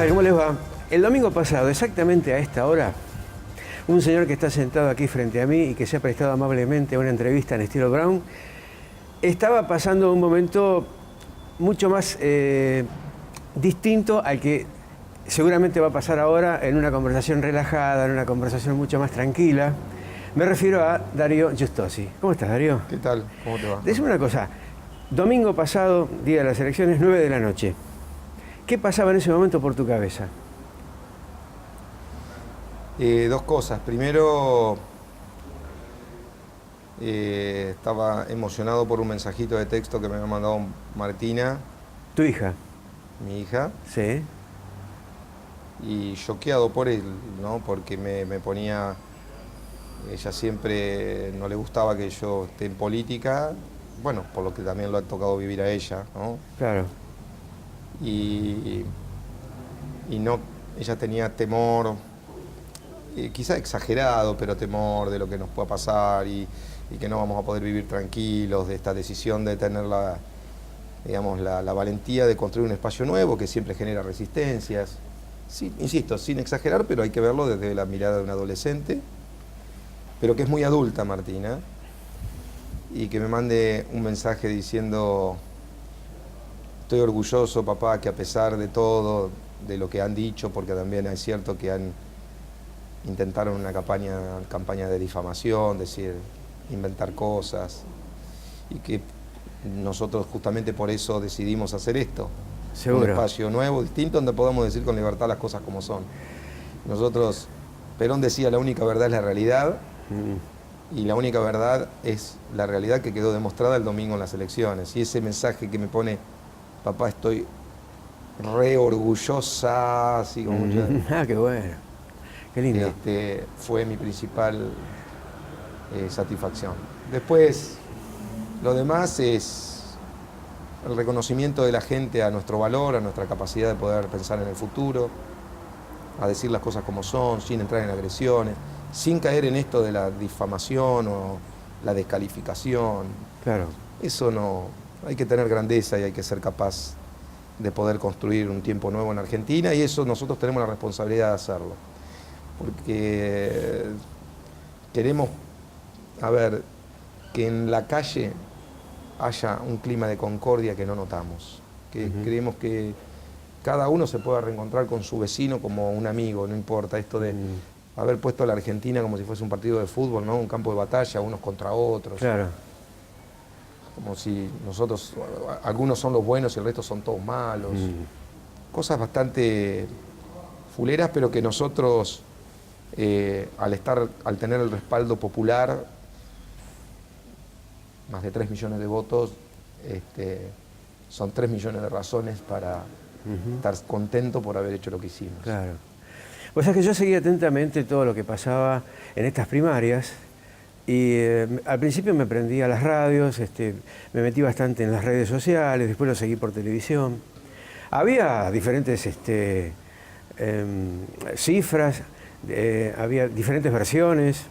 tal? ¿Cómo les va? El domingo pasado, exactamente a esta hora, un señor que está sentado aquí frente a mí y que se ha prestado amablemente a una entrevista en estilo Brown, estaba pasando un momento mucho más distinto al que seguramente va a pasar ahora en una conversación relajada, en una conversación mucho más tranquila. Me refiero a Darío Justosi. ¿Cómo estás, Darío? ¿Qué tal? ¿Cómo te va? Decime una cosa. Domingo pasado, día de las elecciones, 9 de la noche. ¿Qué pasaba en ese momento por tu cabeza? Dos cosas. Primero, estaba emocionado por un mensajito de texto que me había mandado Martina, ¿Tu hija? mi hija, Sí. y choqueado por él, ¿no? Porque me ponía... Ella siempre no le gustaba que yo esté en política, bueno, por lo que también lo ha tocado vivir a ella, ¿no? Claro. Y no, ella tenía temor, quizá exagerado, pero temor de lo que nos pueda pasar y que no vamos a poder vivir tranquilos, de esta decisión de tener digamos, la valentía de construir un espacio nuevo que siempre genera resistencias. Sí, insisto, sin exagerar, pero hay que verlo desde la mirada de un adolescente, pero que es muy adulta, Martina, y que me mande un mensaje diciendo: estoy orgulloso, papá, que a pesar de todo, de lo que han dicho, porque también es cierto que intentaron una campaña de difamación, decir, inventar cosas, y que nosotros justamente por eso decidimos hacer esto. Seguro. Un espacio nuevo, distinto, donde podamos decir con libertad las cosas como son. Nosotros, Perón decía, la única verdad es la realidad, y la única verdad es la realidad que quedó demostrada el domingo en las elecciones. Y ese mensaje que me pone: papá, estoy re orgullosa, así como Ah, qué bueno. Qué lindo. fue mi principal satisfacción. Después, lo demás es el reconocimiento de la gente a nuestro valor, a nuestra capacidad de poder pensar en el futuro, a decir las cosas como son, sin entrar en agresiones, sin caer en esto de la difamación o la descalificación. Claro. Eso no, hay que tener grandeza y hay que ser capaz de poder construir un tiempo nuevo en Argentina, y eso nosotros tenemos la responsabilidad de hacerlo. Porque queremos, que en la calle haya un clima de concordia que no notamos. Que creemos que cada uno se pueda reencontrar con su vecino como un amigo, no importa esto de haber puesto a la Argentina como si fuese un partido de fútbol, ¿no? Un campo de batalla, unos contra otros. Claro. Como si nosotros, algunos son los buenos y el resto son todos malos. Cosas bastante fuleras, pero que nosotros, al tener el respaldo popular, más de 3 millones de votos, son 3 millones de razones para estar contento por haber hecho lo que hicimos. Claro. O sea que yo seguí atentamente todo lo que pasaba en estas primarias y al principio me prendí a las radios, me metí bastante en las redes sociales, después lo seguí por televisión. Había diferentes cifras, había diferentes versiones.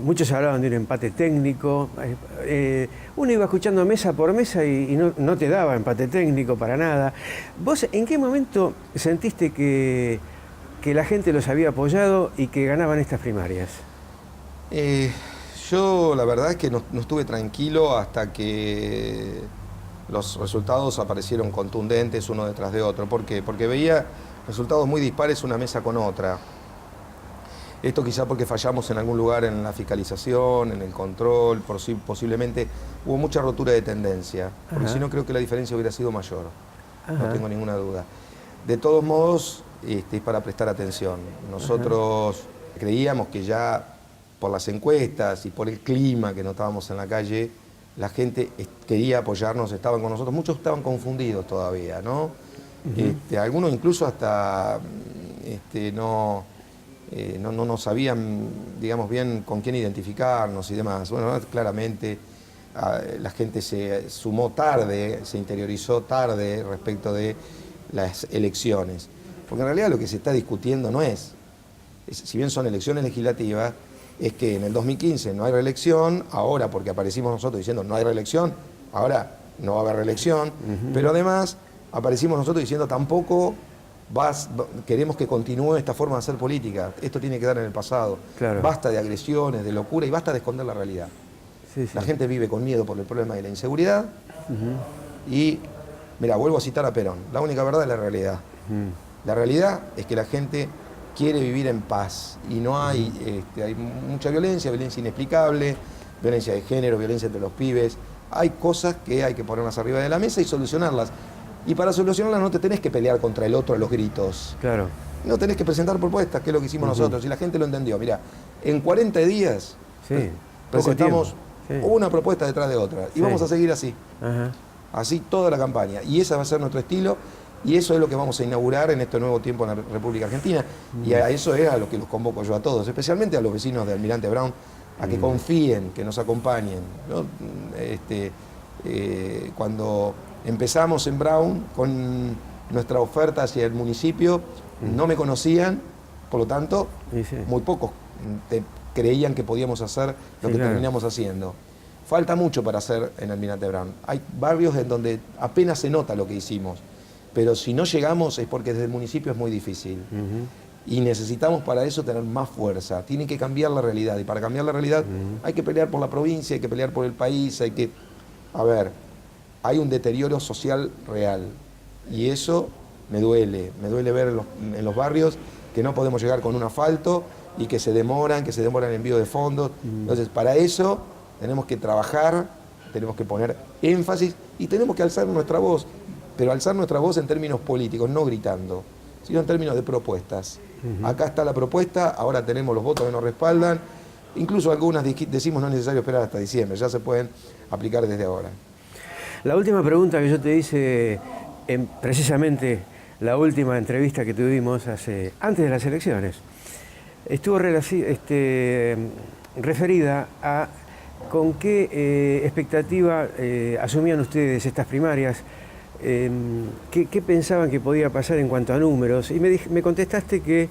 Muchos hablaban de un empate técnico. Uno iba escuchando mesa por mesa y no te daba empate técnico para nada. ¿Vos en qué momento sentiste que la gente los había apoyado y que ganaban estas primarias? Yo la verdad es que no estuve tranquilo hasta que los resultados aparecieron contundentes uno detrás de otro. ¿Por qué? Porque veía resultados muy dispares una mesa con otra. Esto quizá porque fallamos en algún lugar en la fiscalización, en el control, posiblemente hubo mucha rotura de tendencia, porque si no creo que la diferencia hubiera sido mayor, no tengo ninguna duda. De todos modos, es para prestar atención. Nosotros creíamos que ya por las encuestas y por el clima que notábamos en la calle, la gente quería apoyarnos, estaban con nosotros, muchos estaban confundidos todavía, ¿no? Algunos incluso hasta no sabían, digamos, bien con quién identificarnos y demás. Bueno, claramente la gente se sumó tarde, se interiorizó tarde respecto de las elecciones. Porque en realidad lo que se está discutiendo no es, si bien son elecciones legislativas, es que en el 2015 no hay reelección, ahora porque aparecimos nosotros diciendo no hay reelección, ahora no va a haber reelección, pero además aparecimos nosotros diciendo tampoco queremos que continúe esta forma de hacer política. Esto tiene que quedar en el pasado. Claro. Basta de agresiones, de locura y basta de esconder la realidad. Sí, sí. La gente vive con miedo por el problema de la inseguridad. Y, mira, vuelvo a citar a Perón. La única verdad es la realidad. La realidad es que la gente quiere vivir en paz y no hay, hay mucha violencia, violencia inexplicable, violencia de género, violencia entre los pibes. Hay cosas que hay que ponerlas arriba de la mesa y solucionarlas. Y para solucionarlas no te tenés que pelear contra el otro a los gritos. Claro. No tenés que presentar propuestas, que es lo que hicimos nosotros, y la gente lo entendió. Mira, en 40 días Sí, presentamos Sí. una propuesta detrás de otra. Y Sí. vamos a seguir así. Ajá. Así toda la campaña. Y ese va a ser nuestro estilo. Y eso es lo que vamos a inaugurar en este nuevo tiempo en la República Argentina. Y a eso es a lo que los convoco yo a todos, especialmente a los vecinos de Almirante Brown, a que confíen, que nos acompañen, ¿no? Cuando empezamos en Brown con nuestra oferta hacia el municipio, no me conocían, por lo tanto, Sí. muy pocos creían que podíamos hacer lo Sí, que claro. terminamos haciendo. Falta mucho para hacer en Almirante Brown. Hay barrios en donde apenas se nota lo que hicimos, pero si no llegamos es porque desde el municipio es muy difícil. Y necesitamos para eso tener más fuerza. Tiene que cambiar la realidad. Y para cambiar la realidad hay que pelear por la provincia, hay que pelear por el país, hay que... A ver, hay un deterioro social real. Y eso me duele ver en los barrios que no podemos llegar con un asfalto y que se demoran el envío de fondos. Entonces, para eso tenemos que trabajar, tenemos que poner énfasis y tenemos que alzar nuestra voz. Pero alzar nuestra voz en términos políticos, no gritando, sino en términos de propuestas. Acá está la propuesta, ahora tenemos los votos que nos respaldan. Incluso algunas decimos no es necesario esperar hasta diciembre, ya se pueden aplicar desde ahora. La última pregunta que yo te hice, precisamente la última entrevista que tuvimos antes de las elecciones, estuvo referida a con qué expectativa asumían ustedes estas primarias, qué pensaban que podía pasar en cuanto a números, y me contestaste que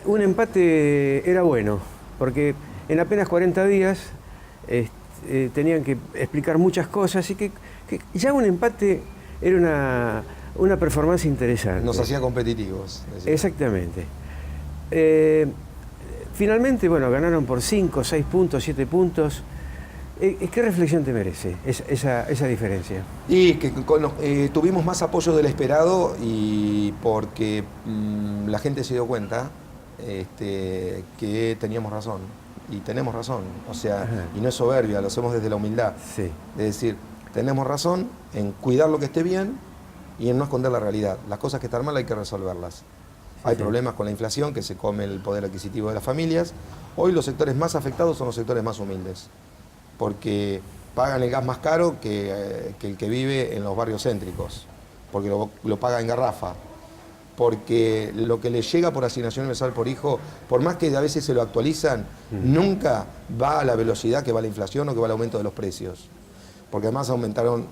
un empate era bueno, porque en apenas 40 días tenían que explicar muchas cosas y que ya un empate era una performance interesante. Nos hacía competitivos. Exactamente. Finalmente, bueno, ganaron por 5, 6 puntos, 7 puntos. ¿Qué reflexión te merece esa diferencia? Y que tuvimos más apoyo del esperado y porque la gente se dio cuenta que teníamos razón. Y tenemos razón. O sea, y no es soberbia, lo hacemos desde la humildad. Sí. Es decir, tenemos razón en cuidar lo que esté bien y en no esconder la realidad. Las cosas que están mal hay que resolverlas. Hay problemas con la inflación que se come el poder adquisitivo de las familias. Hoy los sectores más afectados son los sectores más humildes, porque pagan el gas más caro que el que vive en los barrios céntricos, porque lo paga en garrafa, porque lo que le llega por asignación universal por hijo, por más que a veces se lo actualizan, nunca va a la velocidad que va la inflación o que va el aumento de los precios, porque además le aumentaron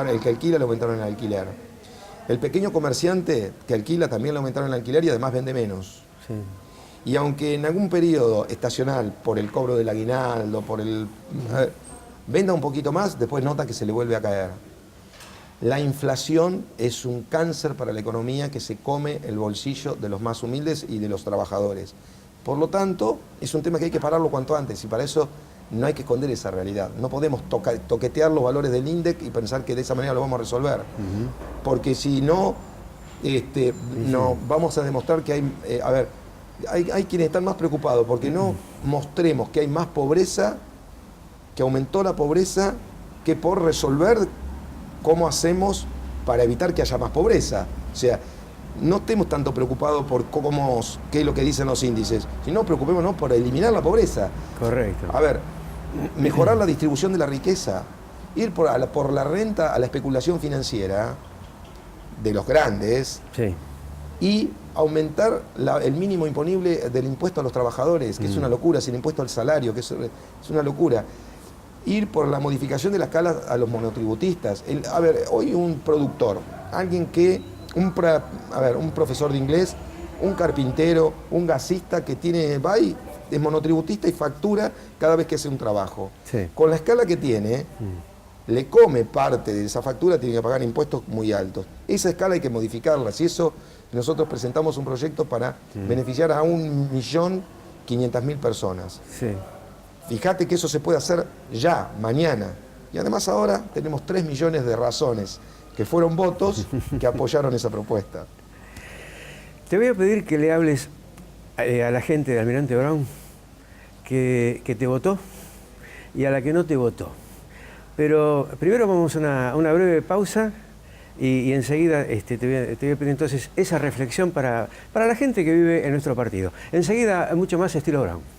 el que alquila, le aumentaron el alquiler. El pequeño comerciante que alquila también le aumentaron el alquiler y además vende menos. Sí. Y aunque en algún periodo estacional, por el cobro del aguinaldo, venda un poquito más, después nota que se le vuelve a caer. La inflación es un cáncer para la economía que se come el bolsillo de los más humildes y de los trabajadores. Por lo tanto, es un tema que hay que pararlo cuanto antes y para eso no hay que esconder esa realidad. No podemos toquetear los valores del INDEC y pensar que de esa manera lo vamos a resolver. Porque si no, no vamos a demostrar que hay... Hay quienes están más preocupados porque no mostremos que hay más pobreza, que aumentó la pobreza, que por resolver cómo hacemos para evitar que haya más pobreza. O sea, no estemos tanto preocupados por qué es lo que dicen los índices, sino preocupémonos por eliminar la pobreza. Correcto. A ver, mejorar la distribución de la riqueza, ir por la renta a la especulación financiera de los grandes. Sí. Y aumentar el mínimo imponible del impuesto a los trabajadores, que es una locura, sin impuesto al salario, que es una locura. Ir por la modificación de la escala a los monotributistas. Hoy un productor, un profesor de inglés, un carpintero, un gasista que es monotributista y factura cada vez que hace un trabajo. Sí. Con la escala que tiene, le come parte de esa factura, tiene que pagar impuestos muy altos. Esa escala hay que modificarla. Si eso, nosotros presentamos un proyecto para beneficiar a 1.500.000 personas. Sí. Fíjate que eso se puede hacer ya, mañana. Y además ahora tenemos 3 millones de razones que fueron votos que apoyaron esa propuesta. Te voy a pedir que le hables a la gente de Almirante Brown que te votó y a la que no te votó. Pero primero vamos a una breve pausa y enseguida te voy a pedir entonces esa reflexión para la gente que vive en nuestro partido. Enseguida mucho más estilo Brown.